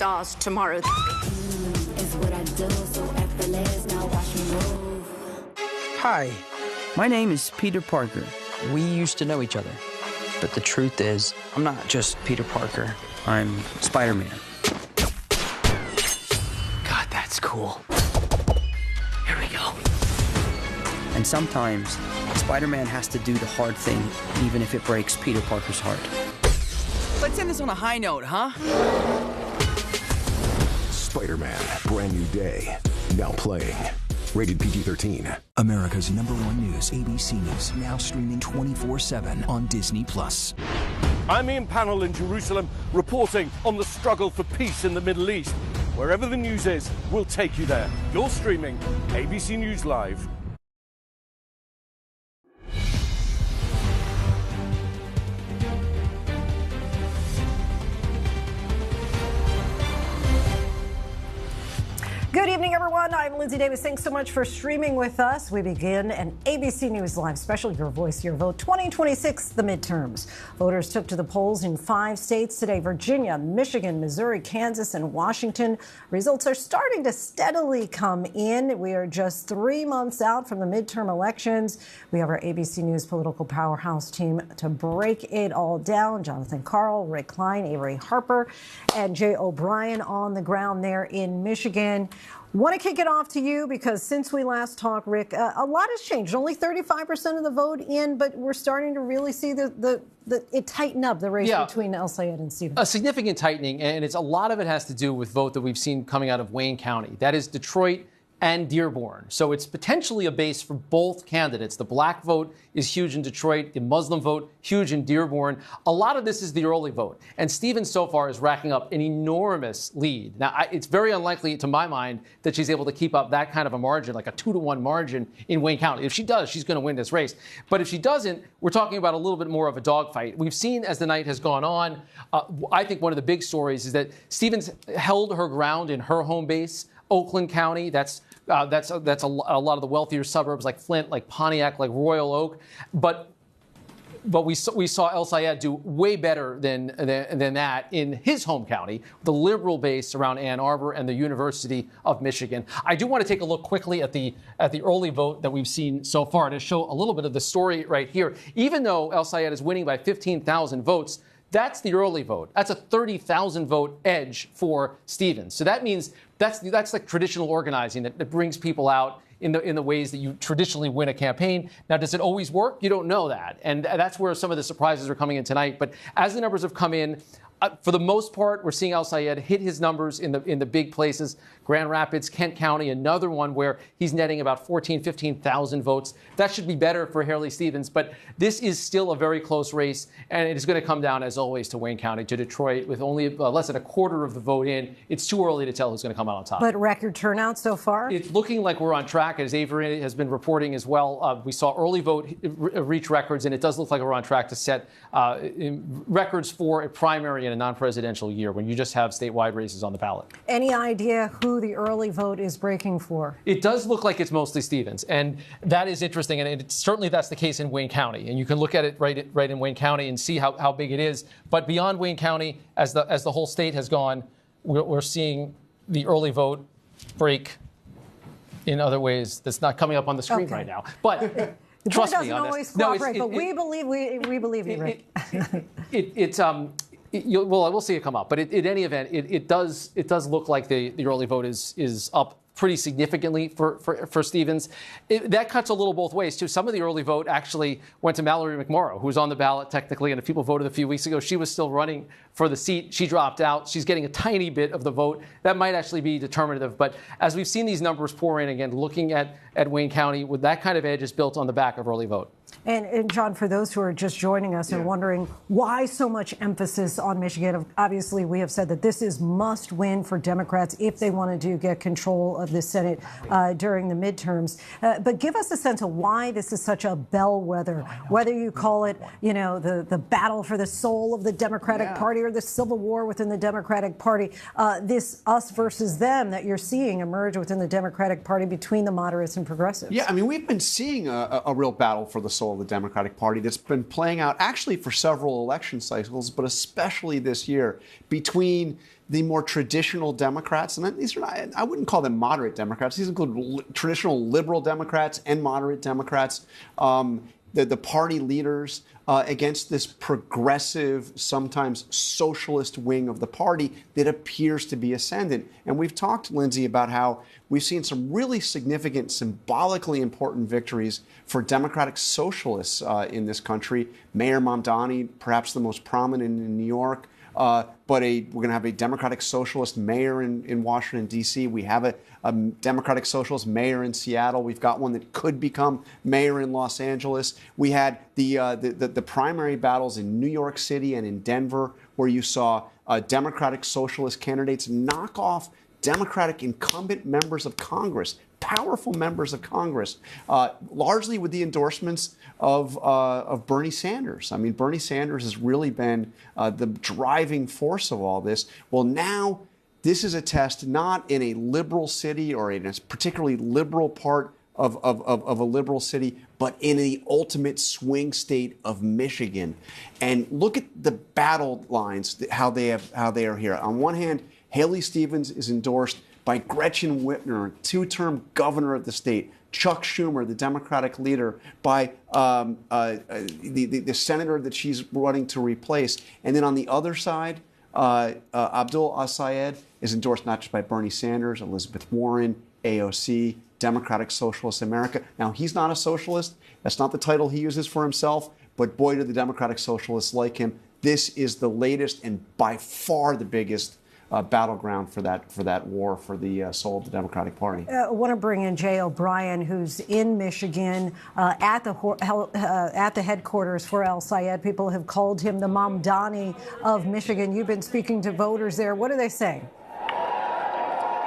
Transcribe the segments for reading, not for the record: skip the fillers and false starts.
stars tomorrow. It's what I do, so effortless, now watch me move. Hi, my name is Peter Parker. We used to know each other. But the truth is, I'm not just Peter Parker. I'm Spider-Man. God, that's cool. Here we go. And sometimes, Spider-Man has to do the hard thing, even if it breaks Peter Parker's heart. Let's end this on a high note, huh? Spider-Man, brand new day, now playing. Rated PG-13. America's #1 news, ABC News, now streaming 24/7 on Disney+. I'm Ian Pannell in Jerusalem, reporting on the struggle for peace in the Middle East. Wherever the news is, we'll take you there. You're streaming ABC News Live. Good evening, everyone. I'm Linsey Davis. Thanks so much for streaming with us. We begin an ABC News Live special, Your Voice, Your Vote 2026, the midterms. Voters took to the polls in 5 states today: Virginia, Michigan, Missouri, Kansas, and Washington. Results are starting to steadily come in. We are just 3 months out from the midterm elections. We have our ABC News political powerhouse team to break it all down. Jonathan Karl, Rick Klein, Avery Harper, and Jay O'Brien on the ground there in Michigan. Want to kick it off to you because since we last talked, Rick, a lot has changed. Only 35% of the vote in, but we're starting to really see it tighten up, the race between El Sayed and Stevens. A significant tightening, and a lot of it has to do with vote that we've seen coming out of Wayne County. That is Detroit and Dearborn. So it's potentially a base for both candidates. The black vote is huge in Detroit. The Muslim vote, huge in Dearborn. A lot of this is the early vote. And Stevens so far is racking up an enormous lead. Now, it's very unlikely, to my mind, that she's able to keep up that kind of a margin, like a 2-to-1 margin in Wayne County. If she does, she's going to win this race. But if she doesn't, we're talking about a little bit more of a dogfight. We've seen as the night has gone on, I think one of the big stories is that Stevens held her ground in her home base, Oakland County. That's a lot of the wealthier suburbs like Flint, like Pontiac, like Royal Oak. But we saw El Sayed do way better than that in his home county, the liberal base around Ann Arbor and the University of Michigan. I do want to take a look quickly at the early vote that we've seen so far to show a little bit of the story right here. Even though El Sayed is winning by 15,000 votes, that's the early vote. That's a 30,000 vote edge for Stevens. So that means that's like traditional organizing that brings people out in the ways that you traditionally win a campaign. Now, does it always work? You don't know that. And that's where some of the surprises are coming in tonight. But as the numbers have come in, for the most part, we're seeing El Sayed hit his numbers in the big places. Grand Rapids, Kent County, another one where he's netting about 15,000 votes. That should be better for Haley Stevens, but this is still a very close race, and it is going to come down, as always, to Wayne County, to Detroit, with only less than a quarter of the vote in. It's too early to tell who's going to come out on top. But record turnout so far? It's looking like we're on track, as Avery has been reporting as well. We saw early vote reach records, and it does look like we're on track to set records for a primary in a non-presidential year when you just have statewide races on the ballot. Any idea who the early vote is breaking for? It does look like it's mostly Stevens, and that is interesting, and certainly that's the case in Wayne County, and you can look at it right in Wayne County and see how big it is. But beyond Wayne County, as the whole state has gone, we're seeing the early vote break in other ways that's not coming up on the screen right now. But trust me on this. But we believe you, Rick. Well, we'll see it come up. But in any event, it does look like the early vote is up pretty significantly for Stevens. That cuts a little both ways, too. Some of the early vote actually went to Mallory McMorrow, who was on the ballot technically, and if people voted a few weeks ago, she was still running for the seat. She dropped out. She's getting a tiny bit of the vote. That might actually be determinative. But as we've seen these numbers pour in, again, looking at Wayne County, with that kind of edge is built on the back of early vote. And John, for those who are just joining us and wondering why so much emphasis on Michigan, obviously we have said that this is must win for Democrats if they want to get control of the Senate during the midterms. But give us a sense of why this is such a bellwether, whether you call it, the battle for the soul of the Democratic Party or the civil war within the Democratic Party, this us versus them that you're seeing emerge within the Democratic Party between the moderates and progressives. Yeah, I mean, we've been seeing a real battle for the soul of the Democratic Party that's been playing out actually for several election cycles, but especially this year, between the more traditional Democrats, and these are not, I wouldn't call them moderate Democrats. These include traditional liberal Democrats and moderate Democrats, the party leaders against this progressive, sometimes socialist wing of the party that appears to be ascendant. And we've talked, Linsey, about how we've seen some really significant, symbolically important victories for democratic socialists in this country. Mayor Mamdani, perhaps the most prominent in New York. But we're going to have a Democratic Socialist mayor in Washington, D.C. We have a Democratic Socialist mayor in Seattle. We've got one that could become mayor in Los Angeles. We had the primary battles in New York City and in Denver, where you saw Democratic Socialist candidates knock off Democratic incumbent members of Congress, powerful members of Congress, largely with the endorsements of Bernie Sanders. I mean, Bernie Sanders has really been the driving force of all this. Well, now this is a test not in a liberal city or in a particularly liberal part of a liberal city, but in the ultimate swing state of Michigan. And look at the battle lines, how they are here. On one hand, Haley Stevens is endorsed by Gretchen Whitmer, two-term governor of the state, Chuck Schumer, the Democratic leader, by the senator that she's running to replace. And then on the other side, Abdul Al-Sayed is endorsed not just by Bernie Sanders, Elizabeth Warren, AOC, Democratic Socialist America. Now, he's not a socialist. That's not the title he uses for himself. But boy, do the Democratic Socialists like him. This is the latest and by far the biggest battleground for that war for the soul of the Democratic Party. I want to bring in Jay O'Brien, who's in Michigan at the headquarters for Al-Sayed. People have called him the Mamdani of Michigan. You've been speaking to voters there. What are they saying?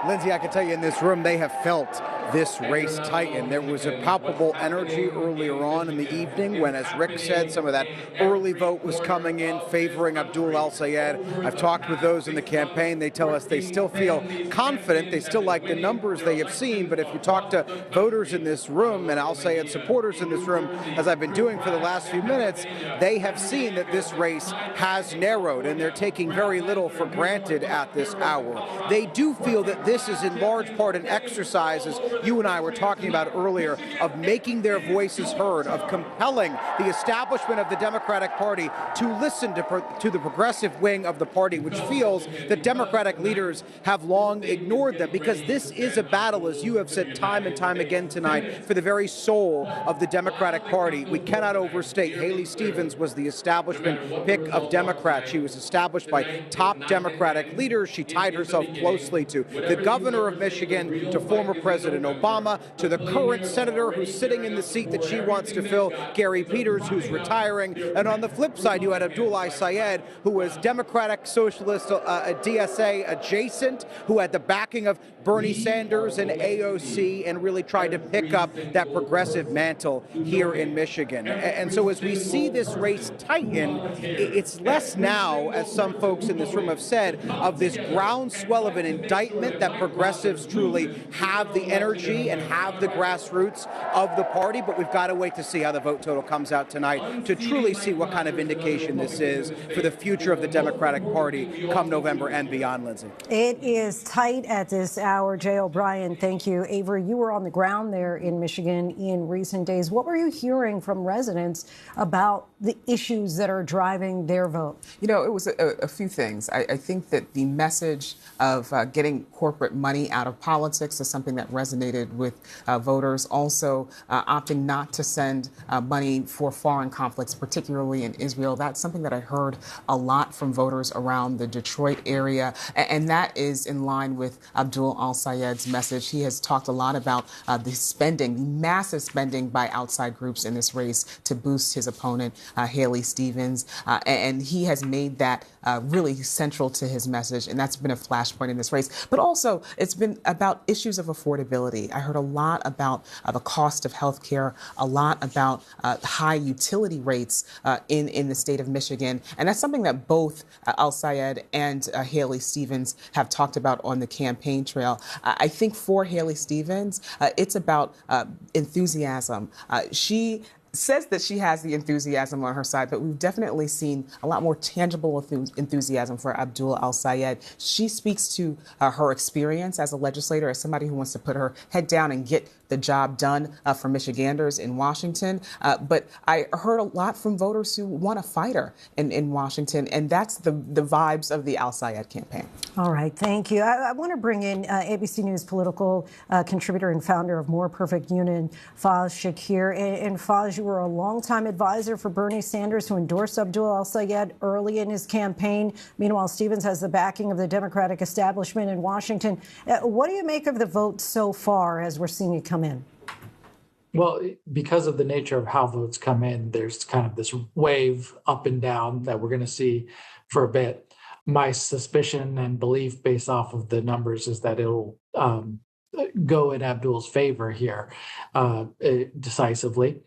Linsey, I can tell you in this room, they have felt this race tighten. There was a palpable energy earlier on in the evening when, as Rick said, some of that early vote was coming in favoring Abdul Al-Sayed. I've talked with those in the campaign. They tell us they still feel confident. They still like the numbers they have seen. But if you talk to voters in this room and Al-Sayed supporters in this room, as I've been doing for the last few minutes, they have seen that this race has narrowed, and they're taking very little for granted at this hour. They do feel that this is in large part an exercise, as you and I were talking about earlier, of making their voices heard, of compelling the establishment of the Democratic Party to listen to the progressive wing of the party, which feels that Democratic leaders have long ignored them, because this is a battle, as you have said time and time again tonight, for the very soul of the Democratic Party. We cannot overstate Haley Stevens was the establishment pick of Democrats. She was established by top Democratic leaders. She tied herself closely to the governor of Michigan, to former President Obama, to the current senator who's sitting in the seat that she wants to fill, Gary Peters, who's retiring. And on the flip side, you had Abdul Al-Sayed, who was Democratic Socialist, DSA adjacent, who had the backing of Bernie Sanders and AOC, and really tried to pick up that progressive mantle here in Michigan. And so as we see this race tighten, it's less now, as some folks in this room have said, of this groundswell of an indictment that progressives truly have the energy and have the grassroots of the party. But we've got to wait to see how the vote total comes out tonight to truly see what kind of indication this is for the future of the Democratic Party come November and beyond, Linsey. It is tight at this hour. Jay O'Brien, thank you. Avery, you were on the ground there in Michigan in recent days. What were you hearing from residents about the issues that are driving their vote? You know, it was a few things. I think that the message of getting corporate money out of politics is something that resonated with voters. Also, opting not to send money for foreign conflicts, particularly in Israel. That's something that I heard a lot from voters around the Detroit area. And that is in line with Abdul Al-Sayed's message. He has talked a lot about the spending, the massive spending by outside groups in this race to boost his opponent, Haley Stevens. And he has made that really central to his message. And that's been a flashpoint in this race. But also, it's been about issues of affordability. I heard a lot about the cost of health care, a lot about high utility rates in the state of Michigan. And that's something that both Al-Sayed and Haley Stevens have talked about on the campaign trail. I think for Haley Stevens, it's about enthusiasm. She says that she has the enthusiasm on her side, but we've definitely seen a lot more tangible enthusiasm for Abdul al-Sayed. She speaks to her experience as a legislator, as somebody who wants to put her head down and get the job done for Michiganders in Washington. But I heard a lot from voters who want a fighter in Washington, and that's the vibes of the al-Sayed campaign. All right, thank you. I want to bring in ABC News political contributor and founder of More Perfect Union, Faz Shakir. And Faz, you were a longtime advisor for Bernie Sanders, who endorsed Abdul al-Sayed early in his campaign. Meanwhile, Stevens has the backing of the Democratic establishment in Washington. What do you make of the vote so far as we're seeing it come in? Well, because of the nature of how votes come in, there's kind of this wave up and down that we're going to see for a bit. My suspicion and belief based off of the numbers is that it'll go in Abdul's favor here decisively.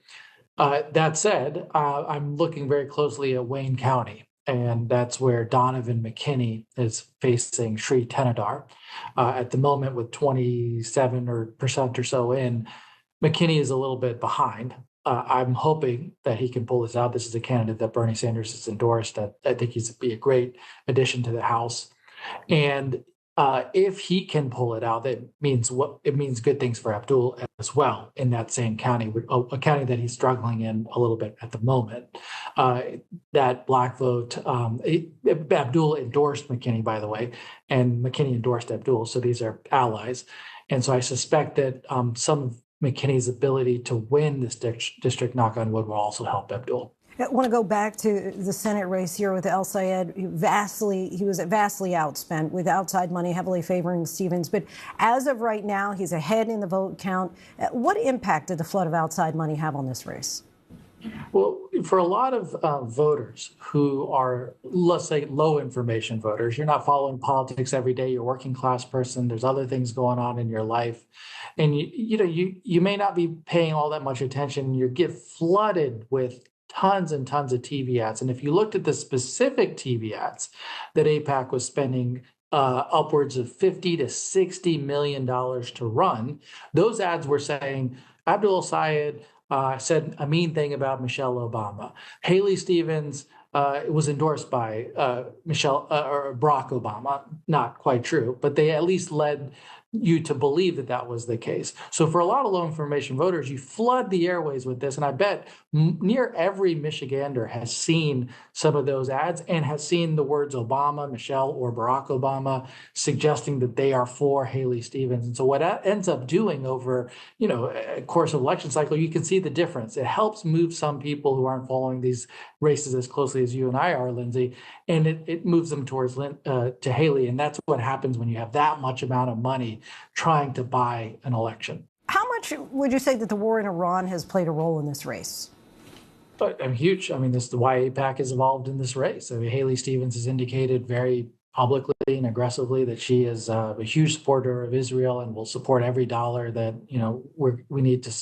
That said, I'm looking very closely at Wayne County, and that's where Donovan McKinney is facing Sri Tenadar. At the moment, with 27% or so in, McKinney is a little bit behind. I'm hoping that he can pull this out. This is a candidate that Bernie Sanders has endorsed. I think he's be a great addition to the House. And if he can pull it out, it means good things for Abdul as well in that same county, a county that he's struggling in a little bit at the moment. That black vote, Abdul endorsed McKinney, by the way, and McKinney endorsed Abdul, so these are allies. And so I suspect that some of McKinney's ability to win this district, knock on wood, will also help Abdul. I want to go back to the Senate race here with al-Sayed. He was vastly outspent with outside money heavily favoring Stevens. But as of right now, he's ahead in the vote count. What impact did the flood of outside money have on this race? Well, for a lot of voters who are, let's say, low information voters, you're not following politics every day. You're a working class person. There's other things going on in your life. And you may not be paying all that much attention. You get flooded with tons and tons of TV ads. And if you looked at the specific TV ads that AIPAC was spending upwards of $50 to $60 million to run, those ads were saying Abdul al-Sayed said a mean thing about Michelle Obama. Haley Stevens was endorsed by Barack Obama. Not quite true, but they at least led you to believe that that was the case. So for a lot of low information voters, you flood the airways with this. And I bet near every Michigander has seen some of those ads and has seen the words Obama, Michelle, or Barack Obama suggesting that they are for Haley Stevens. And so what that ends up doing over, a course of election cycle, you can see the difference. It helps move some people who aren't following these races as closely as you and I are, Linsey, and it moves them towards to Haley. And that's what happens when you have that much amount of money trying to buy an election. How much would you say that the war in Iran has played a role in this race? But huge. This is why AIPAC is involved in this race. Haley Stevens has indicated very publicly and aggressively that she is a huge supporter of Israel and will support every dollar that we need to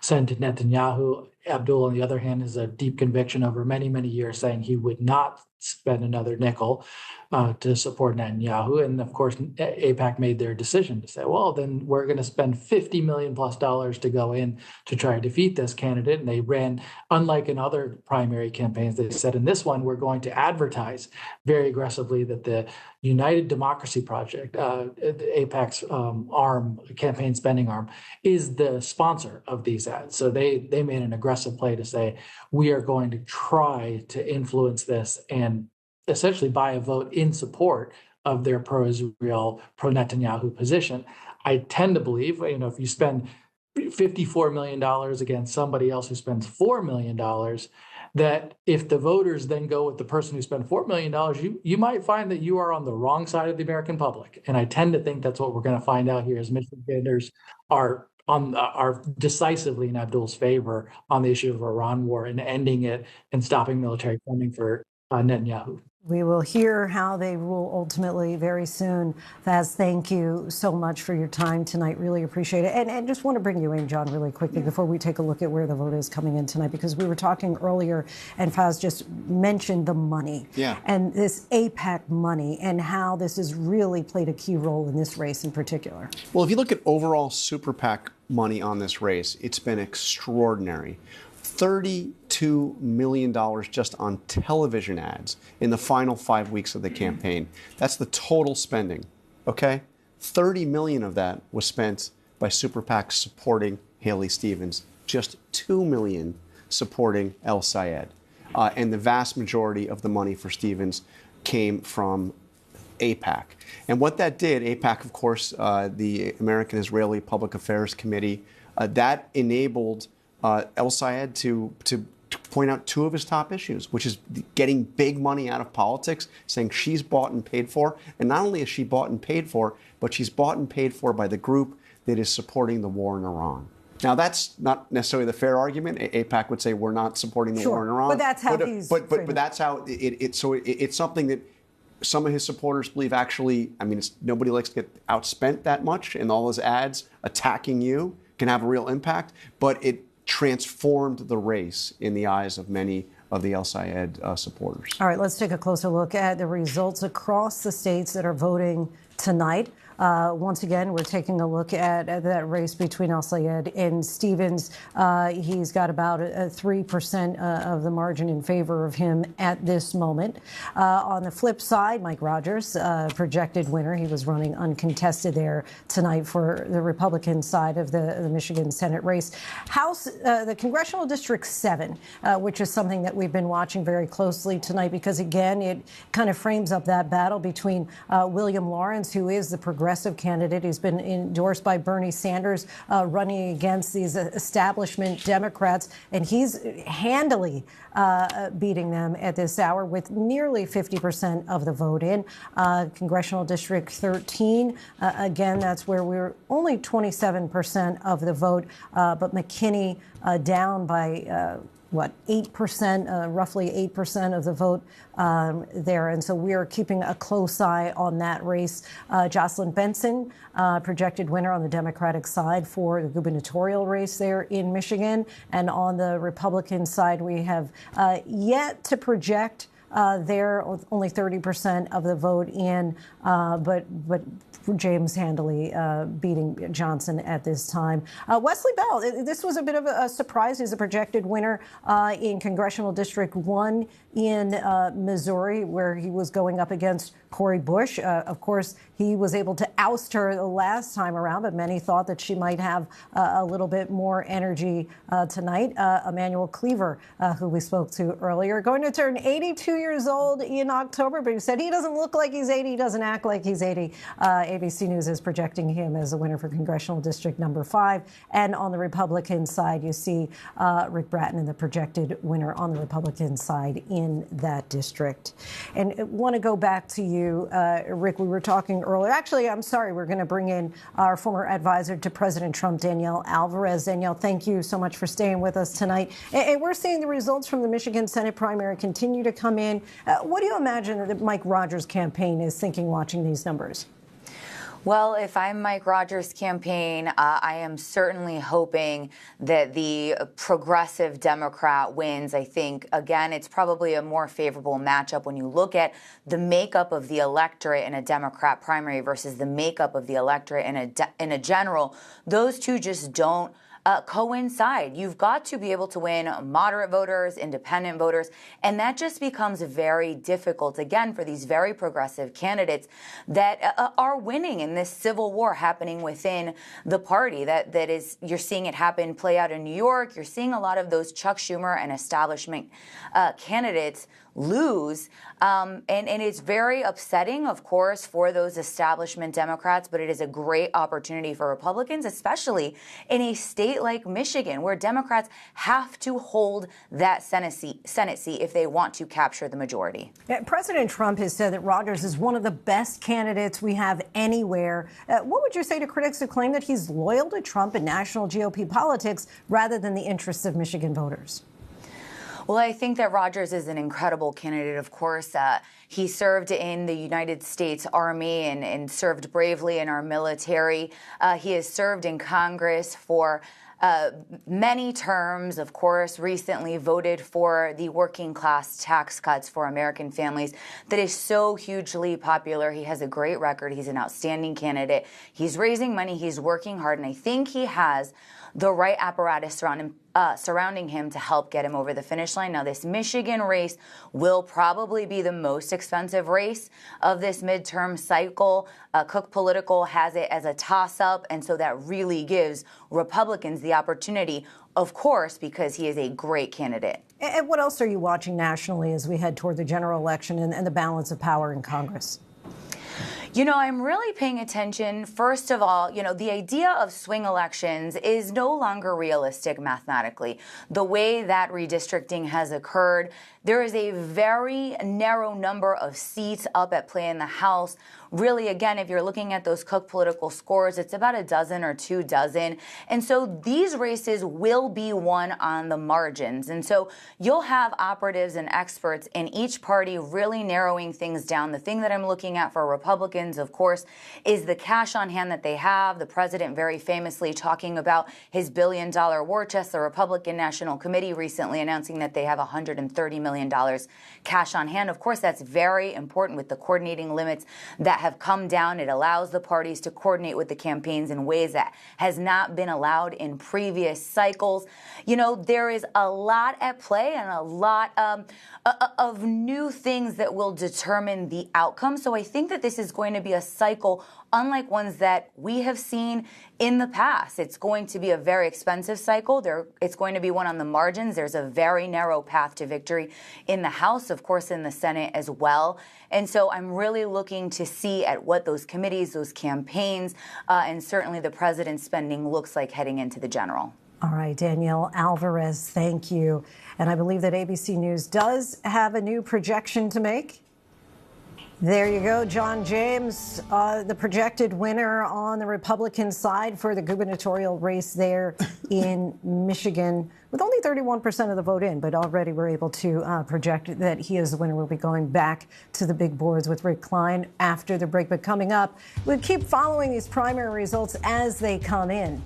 send to Netanyahu. Abdul, on the other hand, has a deep conviction over many, many years saying he would not spend another nickel to support Netanyahu. And of course, AIPAC made their decision to say, well, then we're going to spend $50 million plus to go in to try to defeat this candidate. And they ran, unlike in other primary campaigns, they said in this one, we're going to advertise very aggressively that the United Democracy Project, AIPAC's campaign spending arm, is the sponsor of these ads. So they made an aggressive play to say, we are going to try to influence this and essentially buy a vote in support of their pro-Israel, pro-Netanyahu position. I tend to believe, if you spend $54 million against somebody else who spends $4 million, that if the voters then go with the person who spent $4 million, you might find that you are on the wrong side of the American public. And I tend to think that's what we're going to find out here as Michiganders are decisively in Abdul's favor on the issue of Iran war and ending it and stopping military funding for Netanyahu. We will hear how they rule ultimately very soon. Faz, thank you so much for your time tonight. Really appreciate it. And just want to bring you in, John, really quickly before we take a look at where the vote is coming in tonight, because we were talking earlier and Faz just mentioned the money and this AIPAC money and how this has really played a key role in this race in particular. Well, if you look at overall super PAC money on this race, it's been extraordinary. $32 million just on television ads in the final 5 weeks of the campaign. That's the total spending, okay? 30 million of that was spent by super PACs supporting Haley Stevens, just 2 million supporting El Sayed. And the vast majority of the money for Stevens came from AIPAC. And what that did, AIPAC, of course, the American-Israeli Public Affairs Committee, that enabled El Sayed to point out two of his top issues, which is getting big money out of politics, saying she's bought and paid for. And not only is she bought and paid for, but she's bought and paid for by the group that is supporting the war in Iran. Now, that's not necessarily the fair argument. AIPAC would say we're not supporting the war in Iran. But that's how he's... But that's how it's something that some of his supporters believe actually, I mean, nobody likes to get outspent that much, and all those ads attacking you can have a real impact, but it transformed the race in the eyes of many of the El Sayed supporters. All right, let's take a closer look at the results across the states that are voting tonight. Once again, we're taking a look at that race between El Sayed and Stevens. He's got about 3% of the margin in favor of him at this moment. On the flip side, Mike Rogers, projected winner. He was running uncontested there tonight for the Republican side of the Michigan Senate race. The Congressional District 7, which is something that we've been watching very closely tonight because, again, it kind of frames up that battle between William Lawrence, who is the progressive candidate who's been endorsed by Bernie Sanders, running against these establishment Democrats, and he's handily beating them at this hour with nearly 50% of the vote in. Congressional District 13, again, that's where we're only 27% of the vote, but McKinney down by 8%, roughly 8% of the vote there. And so we are keeping a close eye on that race. Jocelyn Benson, projected winner on the Democratic side for the gubernatorial race there in Michigan. And on the Republican side, we have yet to project there, only 30% of the vote in, but James handily beating Johnson at this time. Wesley Bell, this was a bit of a surprise. He's a projected winner in Congressional District 1 in Missouri, where he was going up against Cori Bush. Of course, he was able to oust her the last time around, but many thought that she might have a little bit more energy tonight. Emmanuel Cleaver, who we spoke to earlier, going to turn 82 years old in October, but he said he doesn't look like he's 80, he doesn't act like he's 80. ABC News is projecting him as a winner for Congressional District number 5. And on the Republican side, you see Rick Bratton, the projected winner on the Republican side in that district. And I want to go back to you, Rick. We were talking earlier. Actually, I'm sorry, we're going to bring in our former advisor to President Trump, Danielle Alvarez. Danielle, thank you so much for staying with us tonight. And we're seeing the results from the Michigan Senate primary continue to come in. What do you imagine that Mike Rogers' campaign is thinking watching these numbers? Well, if I'm Mike Rogers' campaign, I am certainly hoping that the progressive Democrat wins. I think, again, it's probably a more favorable matchup when you look at the makeup of the electorate in a Democrat primary versus the makeup of the electorate in a general. Those two just don't coincide. You've got to be able to win moderate voters, independent voters, and that just becomes very difficult, again, for these very progressive candidates that are winning in this civil war happening within the party. That is, you're seeing it play out in New York. You're seeing a lot of those Chuck Schumer and establishment candidates lose. And it's very upsetting, of course, for those establishment Democrats, but it is a great opportunity for Republicans, especially in a state like Michigan, where Democrats have to hold that Senate seat if they want to capture the majority. President Trump has said that Rogers is one of the best candidates we have anywhere. What would you say to critics who claim that he's loyal to Trump and national GOP politics rather than the interests of Michigan voters? Well, I think that Rogers is an incredible candidate, of course. He served in the United States Army and served bravely in our military. He has served in Congress for many terms, of course, recently voted for the working class tax cuts for American families that is so hugely popular. He has a great record. He's an outstanding candidate. He's raising money. He's working hard. And I think he has the right apparatus surrounding him to help get him over the finish line. Now, this Michigan race will probably be the most expensive race of this midterm cycle. Cook Political has it as a toss-up, and so that really gives Republicans the opportunity, of course, because he is a great candidate. And what else are you watching nationally as we head toward the general election and the balance of power in Congress? You know, I'm really paying attention. First of all, you know, the idea of swing elections is no longer realistic mathematically. The way that redistricting has occurred, there is a very narrow number of seats up at play in the House. Really, again, if you're looking at those Cook Political scores, it's about a dozen or 2 dozen. And so these races will be won on the margins. And so you'll have operatives and experts in each party really narrowing things down. The thing that I'm looking at for Republicans, of course, is the cash on hand that they have. The president very famously talking about his billion-dollar war chest. The Republican National Committee recently announcing that they have $130 million cash on hand. Of course, that's very important with the coordinating limits that have come down. It allows the parties to coordinate with the campaigns in ways that has not been allowed in previous cycles. You know, there is a lot at play and a lot of new things that will determine the outcome. So I think that this is going to be a cycle unlike ones that we have seen in the past. It's going to be a very expensive cycle. It's going to be one on the margins. There's a very narrow path to victory in the House, of course, in the Senate as well. And so I'm really looking to see at what those committees, those campaigns, and certainly the president's spending looks like heading into the general. All right, Danielle Alvarez, thank you. And I believe that ABC News does have a new projection to make. There you go, John James, the projected winner on the Republican side for the gubernatorial race there in Michigan, with only 31% of the vote in, but already we're able to project that he is the winner. We'll be going back to the big boards with Rick Klein after the break. But coming up, we'll keep following these primary results as they come in.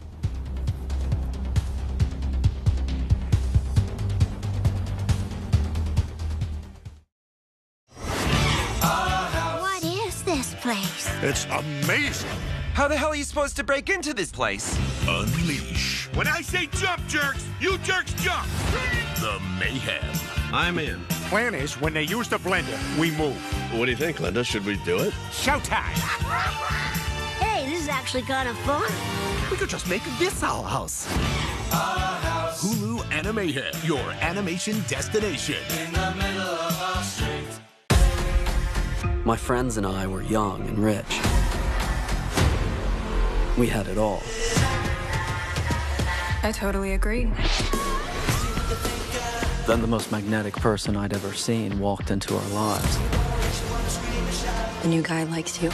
Place. It's amazing. How the hell are you supposed to break into this place? Unleash. When I say jump, jerks, you jerks jump. The mayhem. I'm in. Plan is, when they use the blender, we move. What do you think, Linda? Should we do it? Showtime. Hey, this is actually kind of fun. We could just make this our house. Hulu Animation, your animation destination. In the middle of our street. My friends and I were young and rich. We had it all. I totally agree. Then the most magnetic person I'd ever seen walked into our lives. The new guy likes you.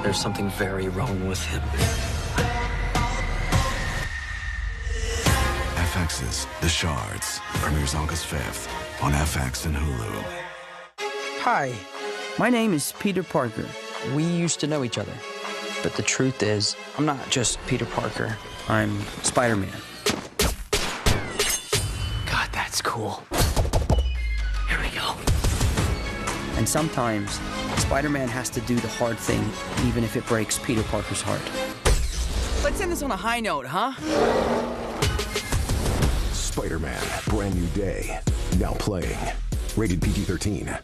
There's something very wrong with him. FX's The Shards premieres August 5th on FX and Hulu. Hi, my name is Peter Parker. We used to know each other. But the truth is, I'm not just Peter Parker. I'm Spider-Man. God, that's cool. Here we go. And sometimes, Spider-Man has to do the hard thing, even if it breaks Peter Parker's heart. Let's end this on a high note, huh? Spider-Man, Brand New Day, now playing. Rated PG-13.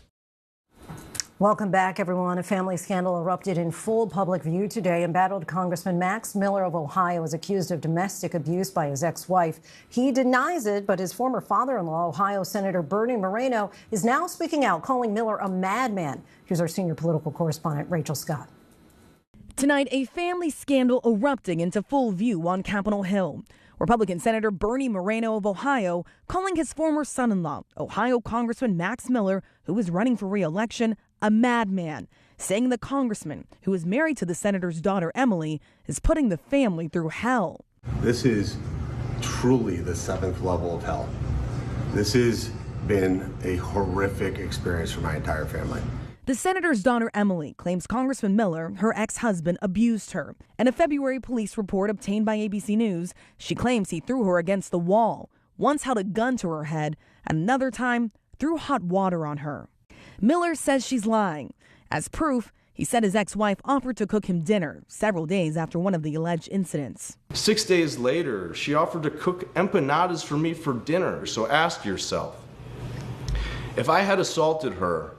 Welcome back, everyone. A family scandal erupted in full public view today. Embattled Congressman Max Miller of Ohio is accused of domestic abuse by his ex-wife. He denies it, but his former father-in-law, Ohio Senator Bernie Moreno, is now speaking out, calling Miller a madman. Here's our senior political correspondent, Rachel Scott. Tonight, a family scandal erupting into full view on Capitol Hill. Republican Senator Bernie Moreno of Ohio calling his former son-in-law, Ohio Congressman Max Miller, who was running for re-election, a madman, saying the congressman, who is married to the senator's daughter, Emily, is putting the family through hell. This is truly the 7th level of hell. This has been a horrific experience for my entire family. The senator's daughter, Emily, claims Congressman Miller, her ex-husband, abused her. In a February police report obtained by ABC News, she claims he threw her against the wall, once held a gun to her head, and another time threw hot water on her. Miller says she's lying. As proof, he said his ex-wife offered to cook him dinner several days after one of the alleged incidents. 6 days later, she offered to cook empanadas for me for dinner. So ask yourself, if I had assaulted her,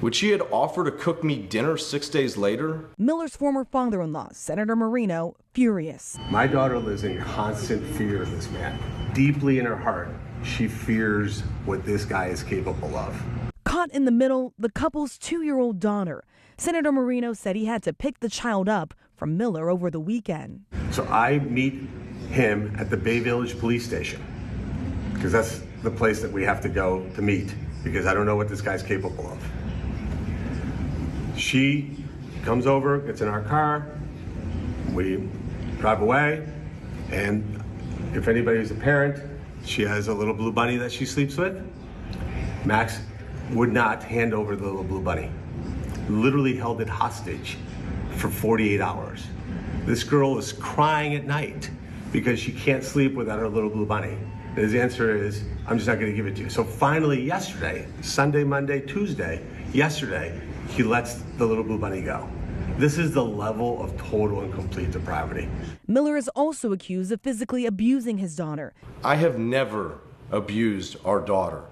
would she have offered to cook me dinner 6 days later? Miller's former father-in-law, Senator Marino, furious. My daughter lives in constant fear of this man. Deeply in her heart, she fears what this guy is capable of. Caught in the middle, the couple's 2-year-old daughter. Senator Marino said he had to pick the child up from Miller over the weekend. So I meet him at the Bay Village police station, because that's the place that we have to go to meet, because I don't know what this guy's capable of. She comes over, gets in our car, we drive away, and if anybody's a parent, she has a little blue bunny that she sleeps with. Max would not hand over the little blue bunny. Literally held it hostage for 48 hours. This girl is crying at night because she can't sleep without her little blue bunny. His answer is, I'm just not going to give it to you. So finally yesterday, Sunday, Monday, Tuesday, yesterday, he lets the little blue bunny go. This is the level of total and complete depravity. Miller is also accused of physically abusing his daughter. I have never abused our daughter.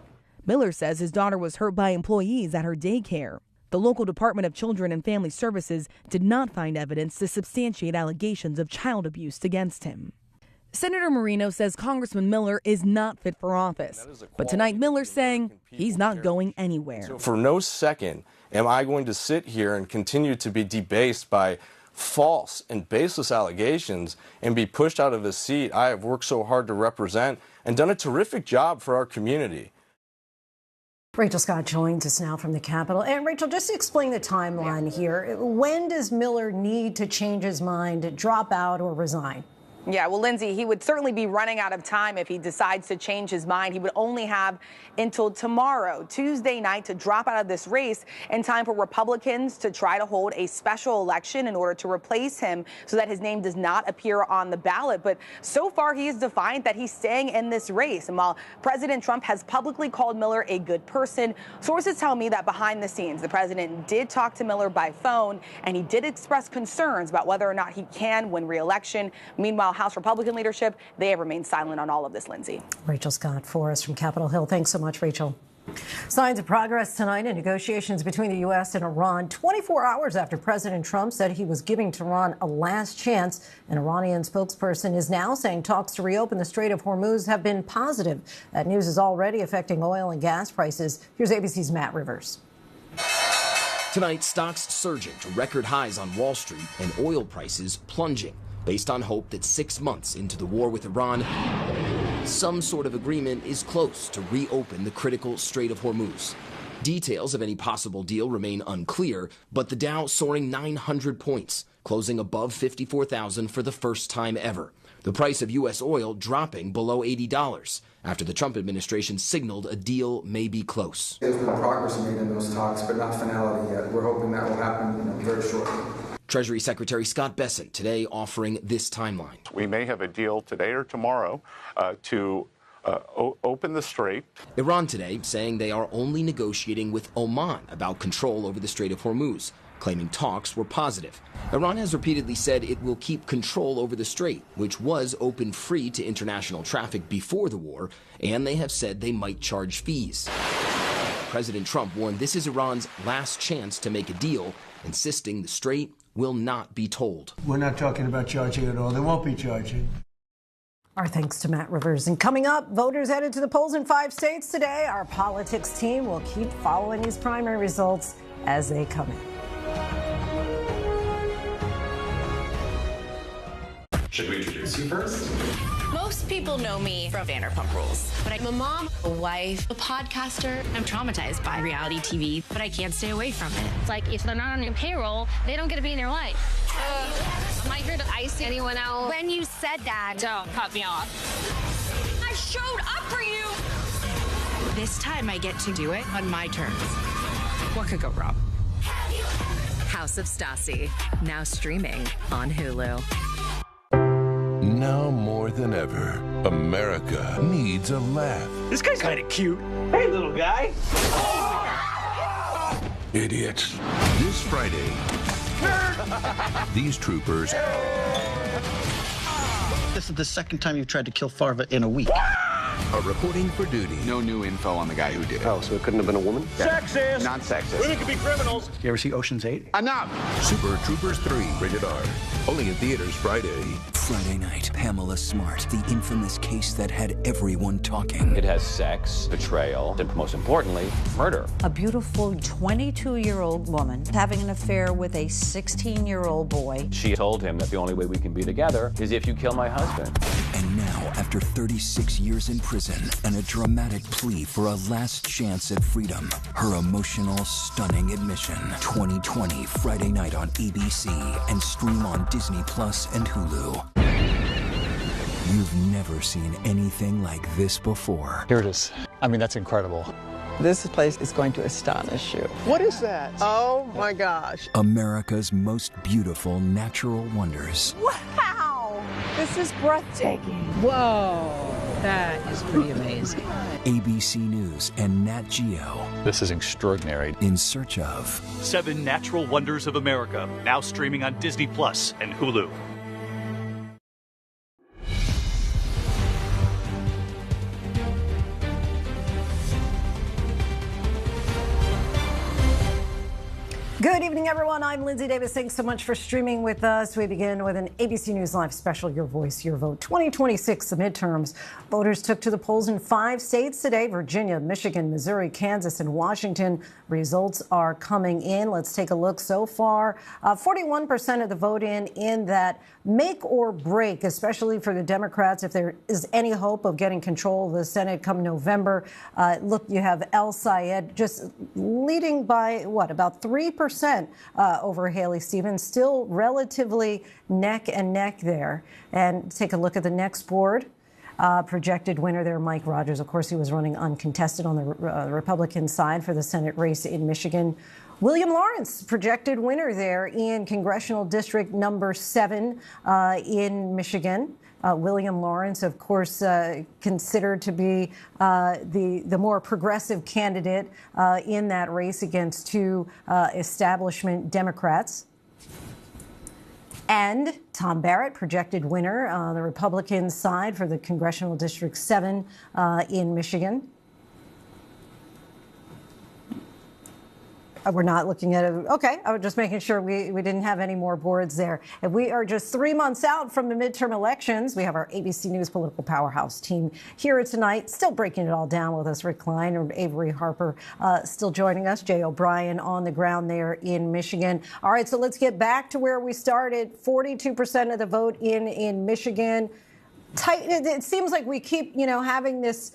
Miller says his daughter was hurt by employees at her daycare. The local Department of Children and Family Services did not find evidence to substantiate allegations of child abuse against him. Senator Marino says Congressman Miller is not fit for office. But tonight, Miller's saying he's not going anywhere. So for no second am I going to sit here and continue to be debased by false and baseless allegations and be pushed out of a seat I have worked so hard to represent and done a terrific job for our community. Rachel Scott joins us now from the Capitol. And Rachel, just to explain the timeline here, when does Miller need to change his mind, drop out, or resign? Yeah, well, Linsey, he would certainly be running out of time if he decides to change his mind. He would only have until tomorrow, Tuesday night, to drop out of this race in time for Republicans to try to hold a special election in order to replace him so that his name does not appear on the ballot. But so far, he is defiant that he's staying in this race. And while President Trump has publicly called Miller a good person, sources tell me that behind the scenes, the president did talk to Miller by phone, and he did express concerns about whether or not he can win re-election. Meanwhile, House Republican leadership, they have remained silent on all of this, Linsey. Rachel Scott for us from Capitol Hill. Thanks so much, Rachel. Signs of progress tonight in negotiations between the U.S. and Iran, 24 hours after President Trump said he was giving Tehran a last chance. An Iranian spokesperson is now saying talks to reopen the Strait of Hormuz have been positive. That news is already affecting oil and gas prices. Here's ABC's Matt Rivers. Tonight, stocks surging to record highs on Wall Street and oil prices plunging, based on hope that 6 months into the war with Iran, some sort of agreement is close to reopen the critical Strait of Hormuz. Details of any possible deal remain unclear, but the Dow soaring 900 points, closing above 54,000 for the first time ever. The price of U.S. oil dropping below $80 after the Trump administration signaled a deal may be close. There's been progress made in those talks, but not finality yet. We're hoping that will happen very shortly. Treasury Secretary Scott Bessent today offering this timeline. We may have a deal today or tomorrow to open the strait. Iran today saying they are only negotiating with Oman about control over the Strait of Hormuz, claiming talks were positive. Iran has repeatedly said it will keep control over the strait, which was open free to international traffic before the war, and they have said they might charge fees. President Trump warned this is Iran's last chance to make a deal, insisting the strait will not be tolled. We're not talking about charging at all. There won't be charging. Our thanks to Matt Rivers. And coming up, voters headed to the polls in 5 states today. Our politics team will keep following these primary results as they come in. Should we introduce you first? Most people know me from Vanderpump Rules, but I'm a mom, a wife, a podcaster. I'm traumatized by reality TV, but I can't stay away from it. It's like if they're not on your payroll, they don't get to be in your life. Am I here to ice anyone out? When you said that, Don't cut me off. I showed up for you. This time I get to do it on my terms. What could go wrong? House of Stassi, now streaming on Hulu. Now more than ever, America needs a laugh. This guy's kind of cute. Hey, little guy. Idiots. This Friday, these troopers This is the second time you've tried to kill Farva in a week. are reporting for duty. No new info on the guy who did it. Oh, so it couldn't have been a woman? Sexist. Not sexist. Women can be criminals. You ever see Ocean's 8? Enough. Super Troopers 3, rated R. Only in theaters Friday. Friday night, Pamela Smart, the infamous case that had everyone talking. It has sex, betrayal, and most importantly, murder. A beautiful 22-year-old woman having an affair with a 16-year-old boy. She told him that the only way we can be together is if you kill my husband. And now, after 36 years in prison and a dramatic plea for a last chance at freedom, her emotional, stunning admission. 2020, Friday night on ABC and stream on Disney Plus and Hulu. You've never seen anything like this before. Here it is. I mean, that's incredible. This place is going to astonish you. What is that? Oh my gosh. America's most beautiful natural wonders. Wow! This is breathtaking. Whoa, that is pretty amazing. ABC News and Nat Geo. This is extraordinary. In search of 7 Natural Wonders of America, now streaming on Disney Plus and Hulu. Good evening, everyone. I'm Linsey Davis. Thanks so much for streaming with us. We begin with an ABC News Live special, Your Voice, Your Vote. 2026, the midterms. Voters took to the polls in 5 states today: Virginia, Michigan, Missouri, Kansas, and Washington. Results are coming in. Let's take a look so far. 41% of the vote in that make or break, especially for the Democrats, if there is any hope of getting control of the Senate come November. Look, you have El Sayed just leading by, about 3%? Over Haley Stevens, still relatively neck and neck there. And take a look at the next board. Projected winner there, Mike Rogers. Of course, he was running uncontested on the Republican side for the Senate race in Michigan. William Lawrence, projected winner there in Congressional District number 7 in Michigan. William Lawrence, of course, considered to be the more progressive candidate in that race against 2 establishment Democrats. And Tom Barrett, projected winner on the Republican side for the Congressional District 7 in Michigan. We're not looking at it. Okay, I was just making sure we didn't have any more boards there. And we are just 3 months out from the midterm elections. We have our ABC News political powerhouse team here tonight, still breaking it all down with us. Rick Klein and Avery Harper still joining us. Jay O'Brien on the ground there in Michigan. All right, so let's get back to where we started. 42% of the vote in Michigan. Tight. It seems like we keep, having this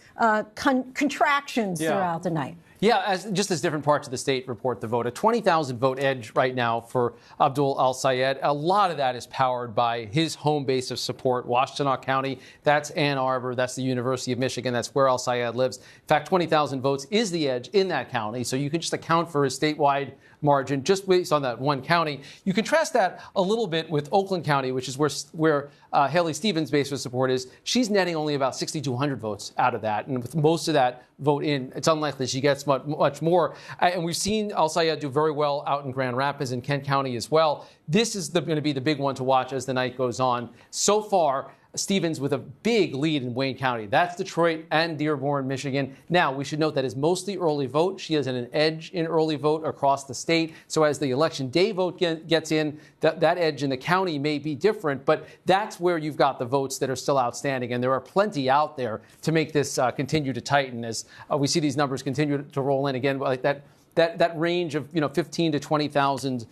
contractions throughout the night. Yeah, just as different parts of the state report the vote. A 20,000 vote edge right now for Abdul Al-Sayed. A lot of that is powered by his home base of support, Washtenaw County. That's Ann Arbor. That's the University of Michigan. That's where Al-Sayed lives. In fact, 20,000 votes is the edge in that county. So you can just account for his statewide margin just based on that one county. You contrast that a little bit with Oakland County, which is where Haley Stevens' base of support is. She's netting only about 6,200 votes out of that. And with most of that vote in, it's unlikely she gets much more. And we've seen Al-Sayed do very well out in Grand Rapids and Kent County as well. This is going to be the big one to watch as the night goes on. So far, Stevens with a big lead in Wayne County. That's Detroit and Dearborn, Michigan. Now, we should note that is mostly early vote. She has an edge in early vote across the state. So as the election day vote gets in, that edge in the county may be different, but that's where you've got the votes that are still outstanding. And there are plenty out there to make this continue to tighten as we see these numbers continue to roll in again, like that range of 15 to 20,000,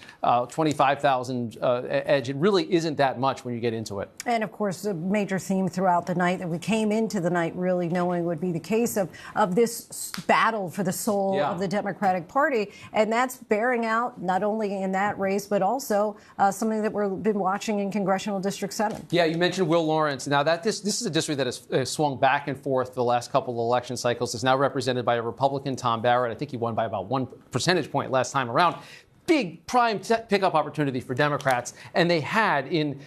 25,000 edge. It really isn't that much when you get into it. And of course, a major theme throughout the night that we came into the night really knowing would be the case of this battle for the soul of the Democratic Party, and that's bearing out not only in that race but also something that we've been watching in Congressional District 7. Yeah, you mentioned Will Lawrence. Now this is a district that has swung back and forth the last couple of election cycles. It's now represented by a Republican, Tom Barrett. I think he won by about 1 percentage point last time around. big prime pickup opportunity for Democrats, and they had in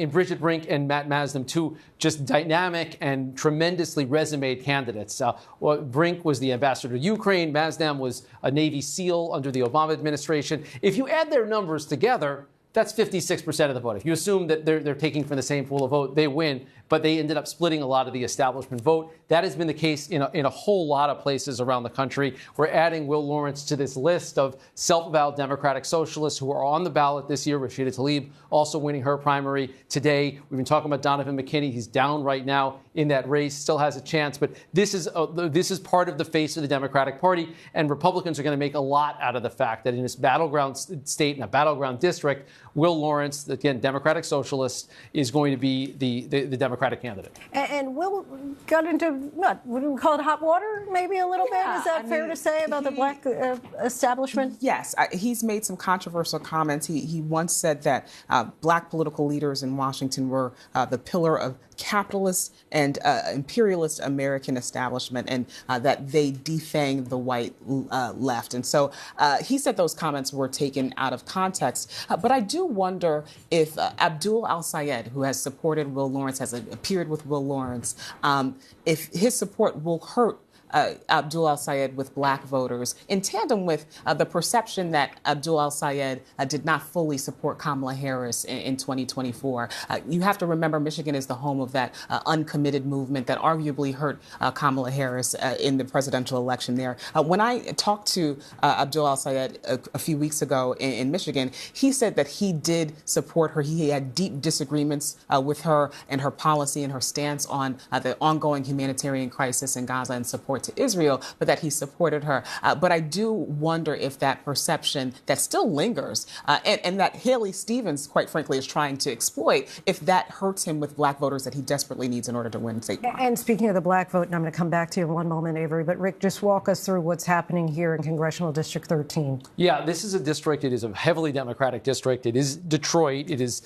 Bridget Brink and Matt Masdam, two just dynamic and tremendously resumed candidates. Brink was the ambassador to Ukraine. Masdam was a Navy SEAL under the Obama administration. If you add their numbers together, that's 56% of the vote. If you assume that they're taking from the same pool of vote, they win. But they ended up splitting a lot of the establishment vote. That has been the case in a whole lot of places around the country. We're adding Will Lawrence to this list of self-avowed Democratic socialists who are on the ballot this year. Rashida Tlaib also winning her primary today. We've been talking about Donovan McKinney. He's down right now in that race, still has a chance. But this is part of the face of the Democratic Party. And Republicans are going to make a lot out of the fact that in this battleground state and a battleground district, Will Lawrence, again, Democratic socialist, is going to be the Democratic candidate. And Will got into, what, would we call it hot water, maybe a little bit? Is that fair to say about the black establishment? Yes. He's made some controversial comments. He once said that black political leaders in Washington were the pillar of capitalist and imperialist American establishment, and that they defanged the white left. And so he said those comments were taken out of context. But I do wonder if Abdul al-Sayed, who has supported Will Lawrence, has appeared with Will Lawrence, if his support will hurt Abdul al-Sayed with black voters, in tandem with the perception that Abdul al-Sayed did not fully support Kamala Harris in 2024. You have to remember Michigan is the home of that uncommitted movement that arguably hurt Kamala Harris in the presidential election there. When I talked to Abdul al-Sayed a few weeks ago in Michigan, he said that he did support her. He had deep disagreements with her and her policy and her stance on the ongoing humanitarian crisis in Gaza and support to Israel, but that he supported her. But I do wonder if that perception that still lingers and that Haley Stevens, quite frankly, is trying to exploit, if that hurts him with black voters that he desperately needs in order to win state. And speaking of the black vote, and I'm going to come back to you in one moment, Avery, but Rick, just walk us through what's happening here in Congressional District 13. Yeah, this is a district. It is a heavily Democratic district. It is Detroit. It is